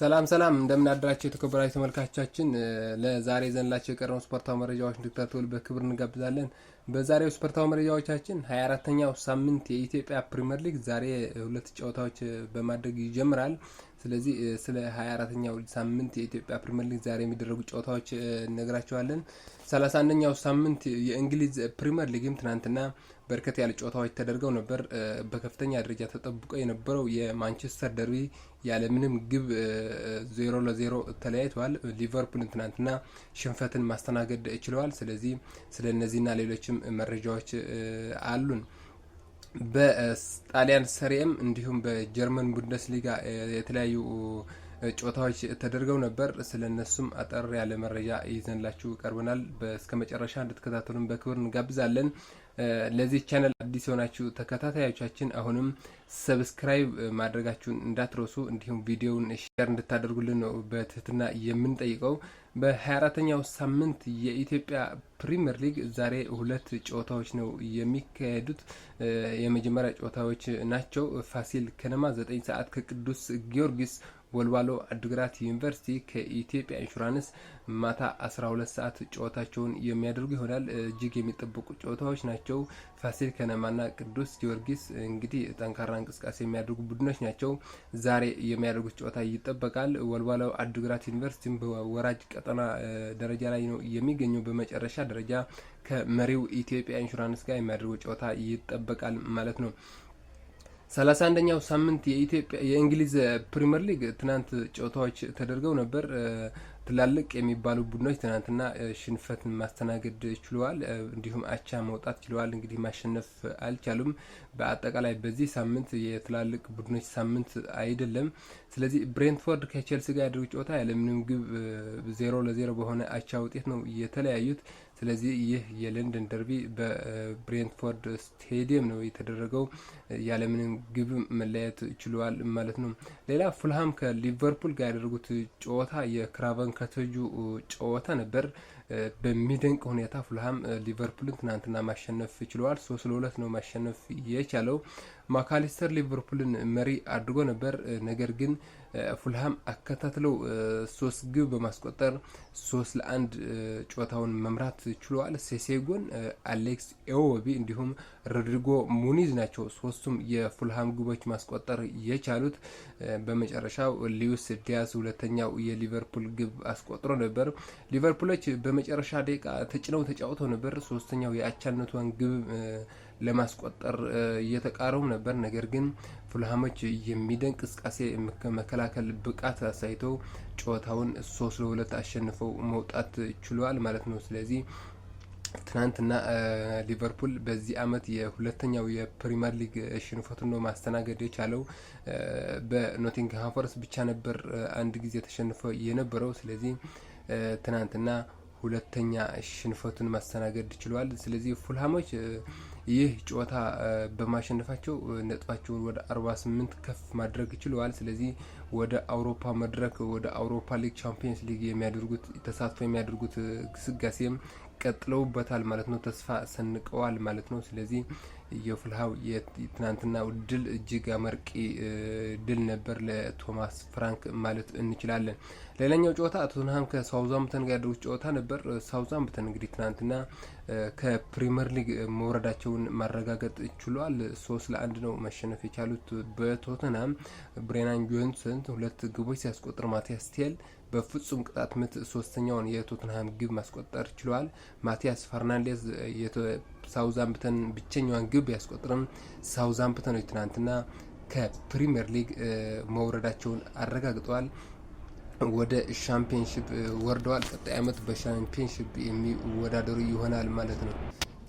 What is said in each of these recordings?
ሰላም እንደምን አደራችሁ የተከበራችሁ ተመልካቾቻችን። ለዛሬ ዘንላችሁ የቀረውን ስፖርታዊ መረጃዎች እንድትከታተሉ በክብር እንጋብዛለን። በዛሬው ስፖርታዊ መረጃዎቻችን 24ኛው ሳምንት የኢትዮጵያ ፕሪሚየር ሊግ ዛሬ ሁለት ጨዋታዎች በማድረግ ይጀምራል። ስለዚህ ስለ 24ኛው ሳምንት የኢትዮጵያ ፕሪሚየር ሊግ ዛሬ የሚደረጉ ጨዋታዎች እነግራችኋለን። 31ኛው ሳምንት የእንግሊዝ ፕሪሚየር ሊግም ትናንትና በርከት ያለ ጨዋታዎች ተደርገው ነበር። በከፍተኛ ደረጃ ተጠብቆ የነበረው የማንቸስተር ደርቢ ያለ ምንም ግብ 0-0 ተለያይቷል። ሊቨርፑል ትናንትና ሽንፈትን ማስተናገድ ችለዋል። ስለዚህ ስለ እነዚህና ሌሎችም መረጃዎች አሉን። በጣሊያን ሰሪኤም እንዲሁም በጀርመን ቡንደስሊጋ የተለያዩ ጨዋታዎች ተደርገው ነበር። ስለነሱም አጠር ያለ መረጃ ይዘንላችሁ ቀርበናል። እስከ መጨረሻ እንድትከታተሉን በክብር እንጋብዛለን። ለዚህ ቻናል አዲስ የሆናችሁ ተከታታዮቻችን አሁንም ሰብስክራይብ ማድረጋችሁን እንዳትረሱ፣ እንዲሁም ቪዲዮውን ሼር እንድታደርጉልን ነው በትህትና የምንጠይቀው። በ24ኛው ሳምንት የኢትዮጵያ ፕሪሚየር ሊግ ዛሬ ሁለት ጨዋታዎች ነው የሚካሄዱት። የመጀመሪያ ጨዋታዎች ናቸው። ፋሲል ከነማ 9 ሰዓት ከቅዱስ ጊዮርጊስ፣ ወልዋሎ አድግራት ዩኒቨርሲቲ ከኢትዮጵያ ኢንሹራንስ ማታ 12 ሰዓት ጨዋታቸውን የሚያደርጉ ይሆናል። እጅግ የሚጠበቁ ጨዋታዎች ናቸው። ፋሲል ከነማና ቅዱስ ጊዮርጊስ እንግዲህ ጠንካራ እንቅስቃሴ የሚያደርጉ ቡድኖች ናቸው። ዛሬ የሚያደርጉት ጨዋታ ይጠበቃል። ወልዋሎ አድግራት ዩኒቨርሲቲ በወራጅ ቀጠና ደረጃ ላይ ነው የሚገኘው። በመጨረሻ ደረጃ ከመሪው ኢትዮጵያ ኢንሹራንስ ጋር የሚያደርጉ ጨዋታ ይጠበቃል ማለት ነው። 31ኛው ሳምንት የእንግሊዝ ፕሪሚየር ሊግ ትናንት ጨዋታዎች ተደርገው ነበር። ትላልቅ የሚባሉ ቡድኖች ትናንትና ሽንፈትን ማስተናገድ ችለዋል፣ እንዲሁም አቻ መውጣት ችለዋል። እንግዲህ ማሸነፍ አልቻሉም። በአጠቃላይ በዚህ ሳምንት የትላልቅ ቡድኖች ሳምንት አይደለም። ስለዚህ ብሬንትፎርድ ከቼልሲ ጋር ያደረጉ ጨዋታ ያለምንም ግብ 0-0 በሆነ አቻ ውጤት ነው የተለያዩት። ስለዚህ ይህ የለንደን ደርቢ በብሬንትፎርድ ስቴዲየም ነው የተደረገው። ያለምንም ግብ መለያየት ችለዋል ማለት ነው። ሌላ ፉልሃም ከሊቨርፑል ጋር ያደረጉት ጨዋታ የክራቨን ከተጁ ጨዋታ ነበር። በሚደንቅ ሁኔታ ፉልሃም ሊቨርፑልን ትናንትና ማሸነፍ ችለዋል። 3-2 ነው ማሸነፍ የቻለው። ማካሊስተር ሊቨርፑልን መሪ አድርጎ ነበር። ነገር ግን ፉልሃም አከታትለው 3 ግብ በማስቆጠር 3-1 ጨዋታውን መምራት ችለዋል። ሴሴጎን፣ አሌክስ ኤዎቢ እንዲሁም ሮድሪጎ ሙኒዝ ናቸው ሶስቱም የፉልሃም ግቦች ማስቆጠር የቻሉት። በመጨረሻው ሉዊስ ዲያዝ ሁለተኛው የሊቨርፑል ግብ አስቆጥሮ ነበር። ሊቨርፑሎች በመጨረሻ ደቂቃ ተጭነው ተጫውተው ነበር። ሶስተኛው የአቻነቷን ግብ ለማስቆጠር እየተቃረቡ ነበር። ነገር ግን ፉልሃሞች የሚደንቅ እንቅስቃሴ መከላከል ብቃት አሳይተው ጨዋታውን 3-2 አሸንፈው መውጣት ችለዋል ማለት ነው። ስለዚህ ትናንትና ሊቨርፑል በዚህ አመት የሁለተኛው የፕሪሚየር ሊግ ሽንፈቱን ነው ማስተናገድ የቻለው። በኖቲንግሃም ፎረስት ብቻ ነበር አንድ ጊዜ ተሸንፎ የነበረው። ስለዚህ ትናንትና ሁለተኛ ሽንፈቱን ማስተናገድ ችለዋል። ስለዚህ ፉልሃሞች ይህ ጨዋታ በማሸነፋቸው ነጥባቸውን ወደ 48 ከፍ ማድረግ ችለዋል። ስለዚህ ወደ አውሮፓ መድረክ ወደ አውሮፓ ሊግ ቻምፒየንስ ሊግ የሚያደርጉት ተሳትፎ የሚያደርጉት ግስጋሴም ቀጥለውበታል ማለት ነው። ተስፋ ሰንቀዋል ማለት ነው። ስለዚህ የፉልሃም የትናንትና ድል እጅግ አመርቂ ድል ነበር ለቶማስ ፍራንክ ማለት እንችላለን። ሌላኛው ጨዋታ ቶተንሃም ከሳውዛምፕተን ጋር ያደረጉት ጨዋታ ነበር። ሳውዛምፕተን እንግዲህ ትናንትና ከፕሪሚየር ሊግ መውረዳቸውን ማረጋገጥ ችሏል። 3-1 ነው መሸነፍ የቻሉት በቶተንሃም። ብሬናን ጆንሰን 2 ግቦች ሲያስቆጥር ማቲያስ ቴል በፍጹም ቅጣት ምት ሶስተኛውን የቶተንሃም ግብ ማስቆጠር ችሏል። ማቲያስ ፈርናንዴዝ የሳውዛምፕተን ብቸኛዋን ግብ ያስቆጥርም። ሳውዛምፕተኖች ትናንትና ከፕሪሚየር ሊግ መውረዳቸውን አረጋግጠዋል። ወደ ሻምፒዮንሺፕ ወርደዋል። ቀጣይ አመት በሻምፒዮንሺፕ የሚወዳደሩ ይሆናል ማለት ነው።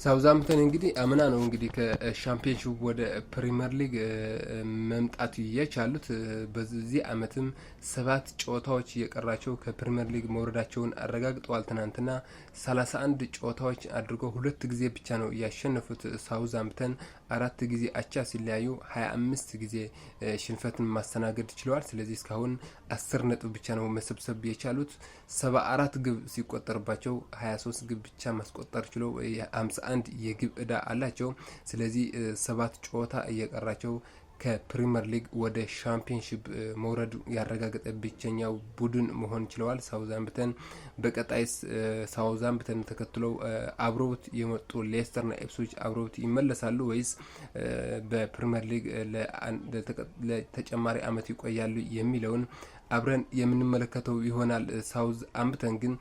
ሳውዛምፕተን እንግዲህ አምና ነው እንግዲህ ከሻምፒዮንሺፕ ወደ ፕሪሚየር ሊግ መምጣት የቻሉት። በዚህ አመትም 7 ጨዋታዎች የቀራቸው ከፕሪሚየር ሊግ መውረዳቸውን አረጋግጠዋል። ትናንትና 31 ጨዋታዎች አድርገው 2 ጊዜ ብቻ ነው ያሸነፉት። ሳውዛምፕተን 4 ጊዜ አቻ ሲለያዩ 25 ጊዜ ሽንፈትን ማስተናገድ ችለዋል። ስለዚህ እስካሁን 10 ነጥብ ብቻ ነው መሰብሰብ የቻሉት። 74 ግብ ሲቆጠርባቸው 23 ግብ ብቻ ማስቆጠር ችለው 51 የግብ እዳ አላቸው። ስለዚህ 7 ጨዋታ እየቀራቸው ከፕሪሚየር ሊግ ወደ ሻምፒዮንሺፕ መውረድ ያረጋገጠ ብቸኛው ቡድን መሆን ችለዋል። ሳውዛምፕተን በቀጣይ ሳውዛምፕተን ተከትለው አብረውት የመጡ ሌስተርና ኢፕስዊች አብረውት ይመለሳሉ ወይስ በፕሪሚየር ሊግ ለተጨማሪ አመት ይቆያሉ የሚለውን አብረን የምንመለከተው ይሆናል። ሳውዛምፕተን ግን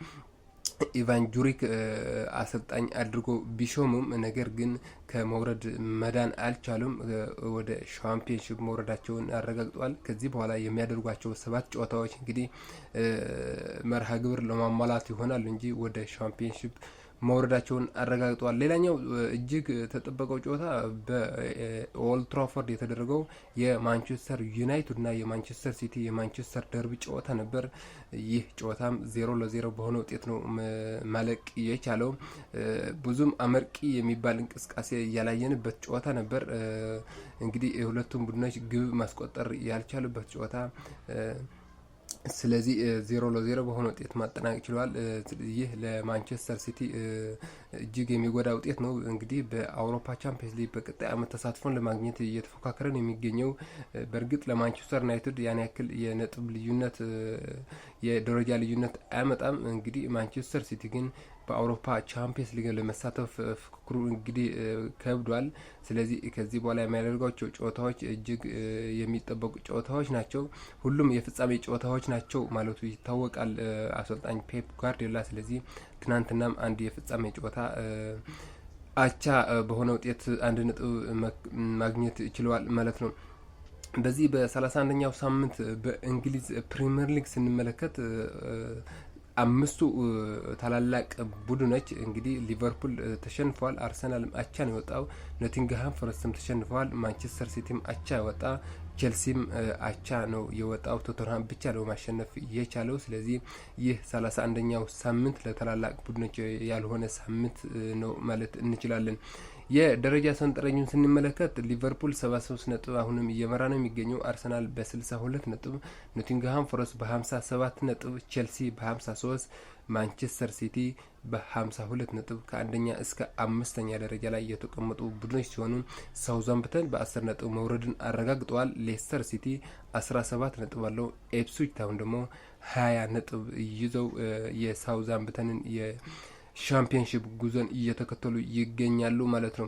ኢቫን ጁሪክ አሰልጣኝ አድርጎ ቢሾሙም ነገር ግን ከመውረድ መዳን አልቻሉም። ወደ ሻምፒዮንሺፕ መውረዳቸውን አረጋግጠዋል። ከዚህ በኋላ የሚያደርጓቸው 7 ጨዋታዎች እንግዲህ መርሃ ግብር ለማሟላት ይሆናል እንጂ ወደ ሻምፒዮንሺፕ መውረዳቸውን አረጋግጠዋል። ሌላኛው እጅግ ተጠበቀው ጨዋታ በኦልድ ትራፎርድ የተደረገው የማንቸስተር ዩናይትድ እና የማንቸስተር ሲቲ የማንቸስተር ደርቢ ጨዋታ ነበር። ይህ ጨዋታም 0-0 በሆነ ውጤት ነው ማለቅ የቻለው። ብዙም አመርቂ የሚባል እንቅስቃሴ ያላየንበት ጨዋታ ነበር። እንግዲህ የሁለቱም ቡድኖች ግብ ማስቆጠር ያልቻሉበት ጨዋታ ስለዚህ 0-0 በሆነ ውጤት ማጠናቀቅ ችሏል። ይህ ለማንቸስተር ሲቲ እጅግ የሚጎዳ ውጤት ነው። እንግዲህ በአውሮፓ ቻምፒየንስ ሊግ በቀጣይ አመት ተሳትፎን ለማግኘት እየተፎካከረን የሚገኘው በእርግጥ ለማንቸስተር ዩናይትድ ያን ያክል የነጥብ ልዩነት የደረጃ ልዩነት አያመጣም። እንግዲህ ማንቸስተር ሲቲ ግን በአውሮፓ ቻምፒየንስ ሊግ ለመሳተፍ ፍክክሩ እንግዲህ ከብዷል። ስለዚህ ከዚህ በኋላ የሚያደርጋቸው ጨዋታዎች እጅግ የሚጠበቁ ጨዋታዎች ናቸው። ሁሉም የፍጻሜ ጨዋታዎች ናቸው ማለቱ ይታወቃል አሰልጣኝ ፔፕ ጋርዲዮላ። ስለዚህ ትናንትናም አንድ የፍጻሜ ጨዋታ አቻ በሆነ ውጤት 1 ነጥብ ማግኘት ችለዋል ማለት ነው። በዚህ በ31ኛው ሳምንት በእንግሊዝ ፕሪሚየር ሊግ ስንመለከት 5ቱ ታላላቅ ቡድኖች እንግዲህ ሊቨርፑል ተሸንፈዋል፣ አርሰናልም አቻ ነው የወጣው፣ ኖቲንግሃም ፎረስትም ተሸንፈዋል፣ ማንቸስተር ሲቲም አቻ ወጣ፣ ቼልሲም አቻ ነው የወጣው፣ ቶተንሃም ብቻ ነው ማሸነፍ የቻለው። ስለዚህ ይህ 31ኛው ሳምንት ለታላላቅ ቡድኖች ያልሆነ ሳምንት ነው ማለት እንችላለን። የደረጃ ሰንጠረዡን ስንመለከት ሊቨርፑል 73 ነጥብ አሁንም እየመራ ነው የሚገኘው። አርሰናል በ62 ነጥብ፣ ኖቲንግሃም ፎረስት በ57 ነጥብ፣ ቼልሲ በ53፣ ማንቸስተር ሲቲ በ52 ነጥብ ከአንደኛ እስከ 5ኛ ደረጃ ላይ የተቀመጡ ቡድኖች ሲሆኑ ሳውዛምፕተን በ10 ነጥብ መውረድን አረጋግጠዋል። ሌስተር ሲቲ 17 ነጥብ አለው። ኢፕስዊች ታውን ደግሞ 20 ነጥብ ይዘው የሳውዛምፕተንን ሻምፒዮንሺፕ ጉዞን እየተከተሉ ይገኛሉ ማለት ነው።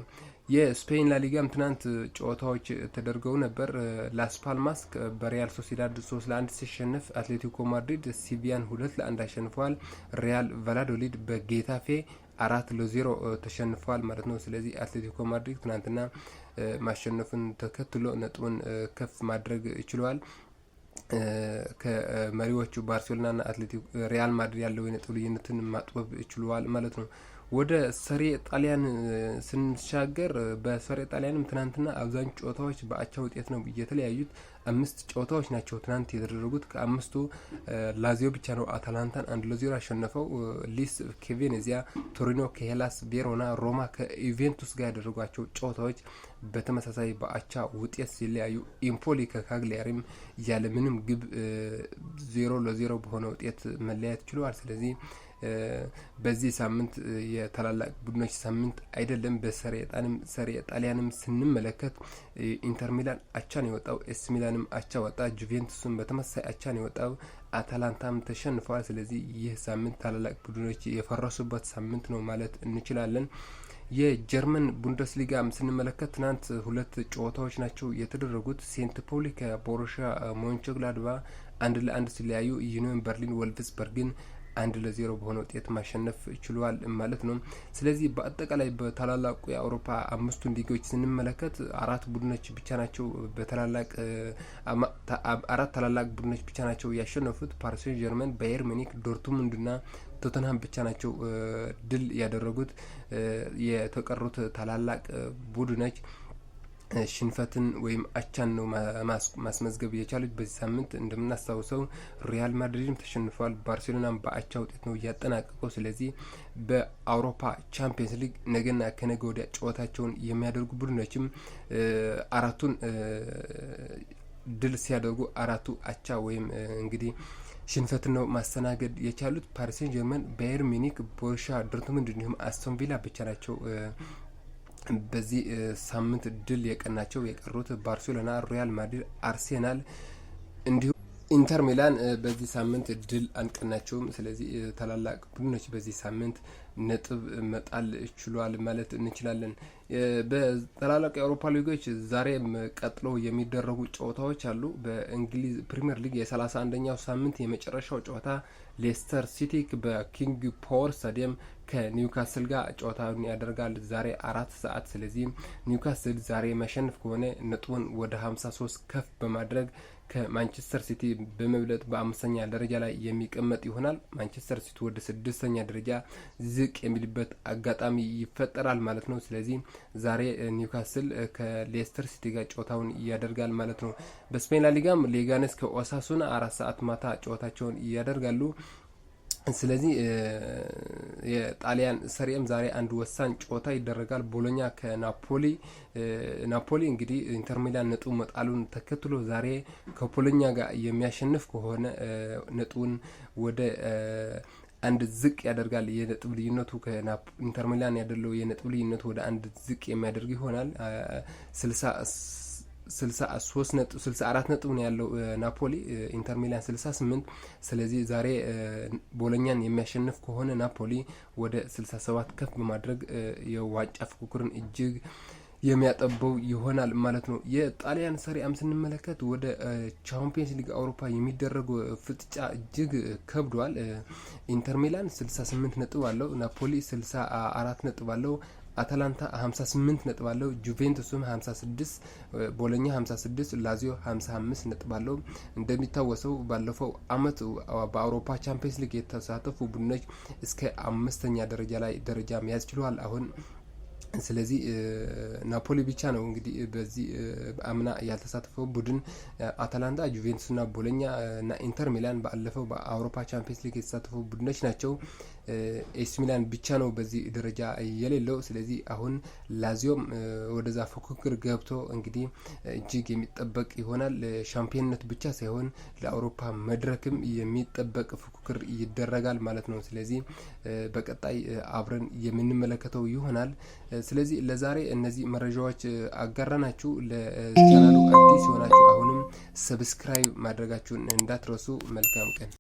የስፔን ላሊጋም ትናንት ጨዋታዎች ተደርገው ነበር። ላስ ፓልማስ በሪያል ሶሲዳድ 3-1 ሲሸነፍ፣ አትሌቲኮ ማድሪድ ሲቪያን 2-1 አሸንፈዋል። ሪያል ቫላዶሊድ በጌታፌ 4-0 ተሸንፈዋል ማለት ነው። ስለዚህ አትሌቲኮ ማድሪድ ትናንትና ማሸነፉን ተከትሎ ነጥቡን ከፍ ማድረግ ችሏል። ከመሪዎቹ ባርሴሎናና አትሌቲኮ ሪያል ማድሪድ ያለው የነጥብ ልዩነትን ማጥበብ ችሏል ማለት ነው። ወደ ሰሪ ጣሊያን ስንሻገር በሰሪ ጣሊያንም ትናንትና አብዛኛው ጨዋታዎች በአቻ ውጤት ነው የተለያዩት። 5 ጨዋታዎች ናቸው ትናንት የተደረጉት። ከ5ቱ ላዚዮ ብቻ ነው አታላንታን 1-0 ያሸነፈው። ሊስ ከቬኔዚያ፣ ቶሪኖ ከሄላስ ቬሮና፣ ሮማ ከዩቬንቱስ ጋር ያደረጓቸው ጨዋታዎች በተመሳሳይ በአቻ ውጤት ሲለያዩ፣ ኢምፖሊ ከካግሊያሪም ያለ ምንም ግብ 0-0 በሆነ ውጤት መለያየት ችሏል። ስለዚህ በዚህ ሳምንት የታላላቅ ቡድኖች ሳምንት አይደለም። በሰሪ ጣሊያንም ስንመለከት ኢንተር ሚላን አቻ ነው የወጣው፣ ኤስ ሚላንም አቻ ወጣ፣ ጁቬንቱስም በተመሳሳይ አቻ ነው የወጣው፣ አታላንታም ተሸንፈዋል። ስለዚህ ይህ ሳምንት ታላላቅ ቡድኖች የፈረሱበት ሳምንት ነው ማለት እንችላለን። የጀርመን ቡንደስሊጋም ስንመለከት ትናንት 2 ጨዋታዎች ናቸው የተደረጉት። ሴንት ፖሊ ከቦሩሺያ ሞንቸግላድባ 1-1 ሲለያዩ፣ ዩኒየን በርሊን ወልፍስበርግን 1-0 በሆነ ውጤት ማሸነፍ ችሏል ማለት ነው። ስለዚህ በአጠቃላይ በታላላቁ የአውሮፓ 5ቱን ሊጎች ስንመለከት 4 ቡድኖች ብቻ ናቸው አራት ታላላቅ ቡድኖች ብቻ ናቸው ያሸነፉት። ፓሪስ ሴን ጀርመን፣ ባየር ሙኒክ፣ ዶርትሙንድና ቶተንሃም ብቻ ናቸው ድል ያደረጉት። የተቀሩት ታላላቅ ቡድኖች ሽንፈትን ወይም አቻን ነው ማስመዝገብ የቻሉት። በዚህ ሳምንት እንደምናስታውሰው ሪያል ማድሪድም ተሸንፏል። ባርሴሎናም በአቻ ውጤት ነው እያጠናቀቀው። ስለዚህ በአውሮፓ ቻምፒየንስ ሊግ ነገና ከነገ ወዲያ ጨዋታቸውን የሚያደርጉ ቡድኖችም 4ቱን ድል ሲያደርጉ 4ቱ አቻ ወይም እንግዲህ ሽንፈትን ነው ማስተናገድ የቻሉት። ፓሪስ ሴን ጀርመን፣ ባየር ሙኒክ፣ ቦሩሺያ ዶርትሙንድ እንዲሁም አስቶን ቪላ ብቻ ናቸው በዚህ ሳምንት ድል የቀናቸው የቀሩት ባርሴሎና፣ ሪያል ማድሪድ፣ አርሴናል እንዲሁም ኢንተር ሚላን በዚህ ሳምንት ድል አንቀናቸውም። ስለዚህ ታላላቅ ቡድኖች በዚህ ሳምንት ነጥብ መጣል ችሏል ማለት እንችላለን። በታላላቅ የአውሮፓ ሊጎች ዛሬም ቀጥለው የሚደረጉ ጨዋታዎች አሉ። በእንግሊዝ ፕሪሚየር ሊግ የ31ኛው ሳምንት የመጨረሻው ጨዋታ ሌስተር ሲቲ በኪንግ ፓወር ስታዲየም ከኒውካስል ጋር ጨዋታውን ያደርጋል ዛሬ 4 ሰዓት። ስለዚህ ኒውካስል ዛሬ መሸነፍ ከሆነ ነጥቡን ወደ 53 ከፍ በማድረግ ከማንቸስተር ሲቲ በመብለጥ በ5ኛ ደረጃ ላይ የሚቀመጥ ይሆናል። ማንቸስተር ሲቲ ወደ 6ኛ ደረጃ ዝቅ የሚልበት አጋጣሚ ይፈጠራል ማለት ነው። ስለዚህ ዛሬ ኒውካስል ከሌስተር ሲቲ ጋር ጨዋታውን ያደርጋል ማለት ነው። በስፔን ላሊጋም ሌጋኔስ ከኦሳሱና 4 ሰዓት ማታ ጨዋታቸውን ያደርጋሉ። ስለዚህ የጣሊያን ሰሪም ዛሬ አንድ ወሳኝ ጨዋታ ይደረጋል። ቦሎኛ ከናፖሊ ናፖሊ እንግዲህ ኢንተር ሚላን ነጥብ መጣሉን ተከትሎ ዛሬ ከቦሎኛ ጋር የሚያሸንፍ ከሆነ ነጥቡን ወደ አንድ ዝቅ ያደርጋል። የነጥብ ልዩነቱ ከኢንተር ሚላን ያደለው የነጥብ ልዩነቱ ወደ አንድ ዝቅ የሚያደርግ ይሆናል። 64 ነጥብ ነው ያለው ናፖሊ፣ ኢንተር ሚላን 68። ስለዚህ ዛሬ ቦሎኛን የሚያሸንፍ ከሆነ ናፖሊ ወደ 67 ከፍ በማድረግ የዋንጫ ፉክክርን እጅግ የሚያጠበው ይሆናል ማለት ነው። የጣሊያን ሰሪአም ስንመለከት ወደ ቻምፒየንስ ሊግ አውሮፓ የሚደረገው ፍጥጫ እጅግ ከብዷል። ኢንተር ሚላን 68 ነጥብ አለው፣ ናፖሊ 64 ነጥብ አለው፣ አታላንታ 58 ነጥብ አለው፣ ጁቬንቱስም 56፣ ቦሎኛ 56፣ ላዚዮ 55 ነጥብ አለው። እንደሚታወሰው ባለፈው አመት በአውሮፓ ቻምፒየንስ ሊግ የተሳተፉ ቡድኖች እስከ 5ኛ ደረጃ ላይ ደረጃ መያዝ ችለዋል አሁን። ስለዚህ ናፖሊ ብቻ ነው እንግዲህ በዚህ አምና ያልተሳተፈው ቡድን። አታላንታ፣ ጁቬንቱስና ቦሎኛ እና ኢንተር ሚላን ባለፈው በአውሮፓ ቻምፒየንስ ሊግ የተሳተፉ ቡድኖች ናቸው። ኤሲ ሚላን ብቻ ነው በዚህ ደረጃ የሌለው። ስለዚህ አሁን ላዚዮም ወደዛ ፉክክር ገብቶ እንግዲህ እጅግ የሚጠበቅ ይሆናል። ሻምፒዮንነት ብቻ ሳይሆን ለአውሮፓ መድረክም የሚጠበቅ ፉክክር ይደረጋል ማለት ነው። ስለዚህ በቀጣይ አብረን የምንመለከተው ይሆናል። ስለዚህ ለዛሬ እነዚህ መረጃዎች አጋራናችሁ። ለቻናሉ አዲስ የሆናችሁ አሁንም ሰብስክራይብ ማድረጋችሁን እንዳትረሱ። መልካም ቀን።